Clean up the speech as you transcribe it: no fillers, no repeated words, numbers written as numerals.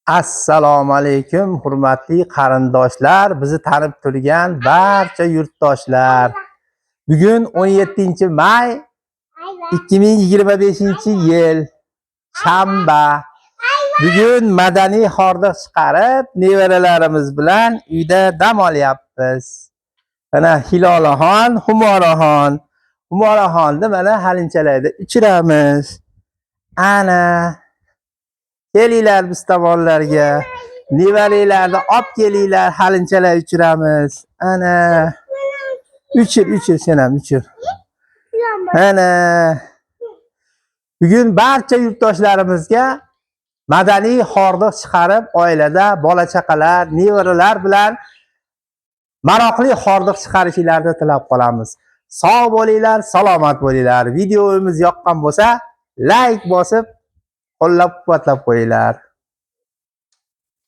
Assalomu alaykum hurmatli qarindoshlar, bizni tanib turgan barcha yurtdoshlar. Bugun 17-may 2025-yil shanba. Bugun madaniy hordiq chiqarib, nevaralarimiz bilan uyda dam olyapmiz. Mana Hilolaxon, Humoraxonni mana halinchalarda uchiramiz. Ana kelinglar biz tomonlarga. Nevaralarni olib kelinglar, halinchalar uchiramiz. Ana. Uchir sen ham uchir. Ana. Bugun barcha yurtdoshlarimizga madaniy hordiq chiqarib, oilada bola chaqalar, nevaralar bilan maroqli hordiq chiqarishingizni tilab qolamiz. Sog' bo'linglar, salomat bo'linglar. Videomiz yoqqan bo'lsa, like bosib, qo'llab-quvvatlab qo'yinglar.